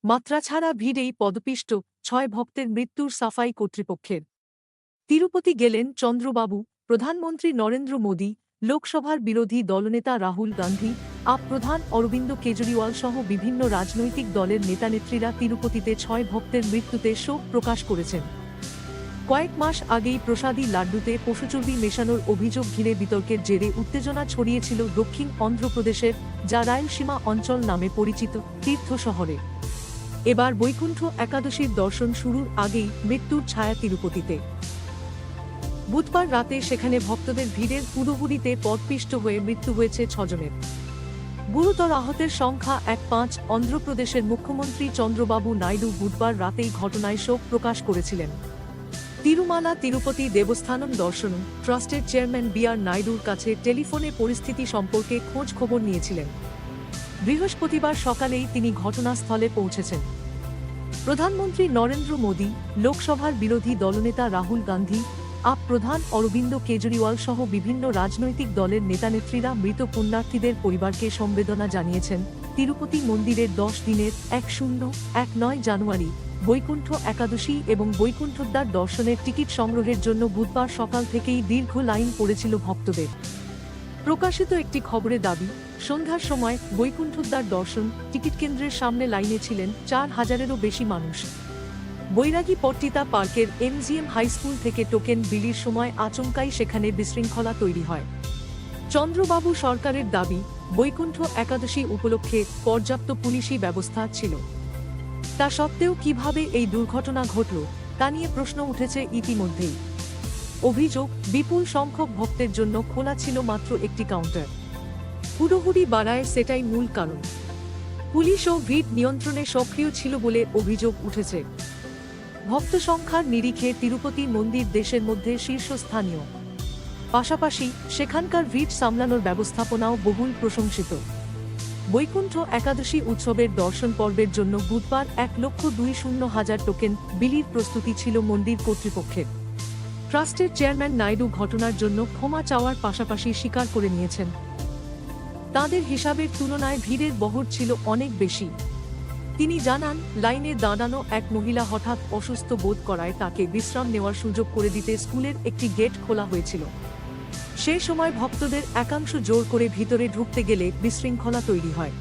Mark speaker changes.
Speaker 1: মাত্রা ছাড়া ভিড়েই পদপিষ্ট ৬ ভক্তের মৃত্যুর সাফাই কর্তৃপক্ষের। তিরুপতি গেলেন চন্দ্রবাবু, প্রধানমন্ত্রী নরেন্দ্র মোদী, লোকসভার বিরোধী দলনেতা রাহুল গান্ধী, আপ প্রধান অরবিন্দ কেজরিওয়াল সহ বিভিন্ন রাজনৈতিক দলের নেতানেত্রীরা তিরুপতিতে ৬ ভক্তের মৃত্যুতে শোক প্রকাশ করেছেন। কয়েক মাস আগেই প্রসাদী লাড্ডুতে পশুচর্বি মেশানোর অভিযোগ ঘিরে বিতর্কের জেরে উত্তেজনা ছড়িয়েছিল দক্ষিণ অন্ধ্রপ্রদেশের, যা রায়লসীমা অঞ্চল নামে পরিচিত, তীর্থ শহরে। এবার বৈকুণ্ঠ একাদশীর দর্শন শুরুর আগেই মৃত্যুর ছায়া তিরুপতিতে। বুধবার রাতে সেখানে ভক্তদের ভিড়ের হুড়োহুড়িতে পদপিষ্ট হয়ে মৃত্যু হয়েছে ৬ জনের। গুরুতর আহতের সংখ্যা ১৫। অন্ধ্রপ্রদেশের মুখ্যমন্ত্রী চন্দ্রবাবু নাইডু বুধবার রাতেই ঘটনায় শোক প্রকাশ করেছিলেন। তিরুমালা তিরুপতি দেবস্থানম দর্শন ট্রাস্টের চেয়ারম্যান বি.আর. নাইডুর কাছে টেলিফোনে পরিস্থিতি সম্পর্কে খোঁজ খবর নিয়েছিলেন। বৃহস্পতিবার সকালেই তিনি ঘটনাস্থলে পৌঁছেছেন। প্রধানমন্ত্রী নরেন্দ্র মোদী, লোকসভার বিরোধী দলনেতা রাহুল গান্ধী, আপ প্রধান অরবিন্দ কেজরিওয়াল সহ বিভিন্ন রাজনৈতিক দলের নেতানেত্রীরা মৃত পুণ্যার্থীদের পরিবারকে সমবেদনা জানিয়েছেন। তিরুপতি মন্দিরের ১০ দিনের ১-০-১-৯ জানুয়ারি বৈকুণ্ঠ একাদশী এবং বৈকুণ্ঠদ্বার দর্শনের টিকিট সংগ্রহের জন্য বুধবার সকাল থেকেই দীর্ঘ লাইন পড়েছিল ভক্তদের। প্রকাশিত একটি খবরে দাবি, সন্ধ্যার সময় বৈকুণ্ঠদ্বার দর্শন টিকিট কেন্দ্রের সামনে লাইনে ছিলেন ৪,০০০-এরও বেশি মানুষ। বৈরাগী পট্টিতা পার্কের এমজিএম হাইস্কুল থেকে টোকেন বিলির সময় আচমকাই সেখানে বিশৃঙ্খলা তৈরি হয়। চন্দ্রবাবু সরকারের দাবি, বৈকুণ্ঠ একাদশী উপলক্ষে পর্যাপ্ত পুলিশি ব্যবস্থা ছিল। তা সত্ত্বেও কিভাবে এই দুর্ঘটনা ঘটল, তা নিয়ে প্রশ্ন উঠেছে ইতিমধ্যেই। অভিযোগ, বিপুল সংখ্যক ভক্তের জন্য খোলা ছিল মাত্র একটি কাউন্টার। হুড়োহুড়ি বাড়ায় সেটাই মূল কারণ। পুলিশও ভিড় নিয়ন্ত্রণে সক্রিয় ছিল বলে অভিযোগ উঠেছে। ভক্ত সংখ্যার নিরিখে তিরুপতি মন্দির দেশের মধ্যে শীর্ষস্থানীয়। পাশাপাশি সেখানকার ভিড় সামলানোর ব্যবস্থাপনাও বহুল প্রশংসিত। বৈকুণ্ঠ একাদশী উৎসবের দর্শন পর্বের জন্য বুধবার ১,২০,০০০ টোকেন বিলির প্রস্তুতি ছিল মন্দির কর্তৃপক্ষের। ট্রাস্টের চেয়ারম্যান নাইডু ঘটনার জন্য ক্ষমা চাওয়ার পাশাপাশি স্বীকার করে নিয়েছেন, তাঁদের হিসাবের তুলনায় ভিড়ের বহর ছিল অনেক বেশি। তিনি জানান, লাইনে দাঁড়ানো এক মহিলা হঠাৎ অসুস্থ বোধ করায় তাকে বিশ্রাম নেওয়ার সুযোগ করে দিতে স্কুলের একটি গেট খোলা হয়েছিল। সে সময় ভক্তদের একাংশ জোর করে ভিতরে ঢুকতে গেলে বিশৃঙ্খলা তৈরি হয়।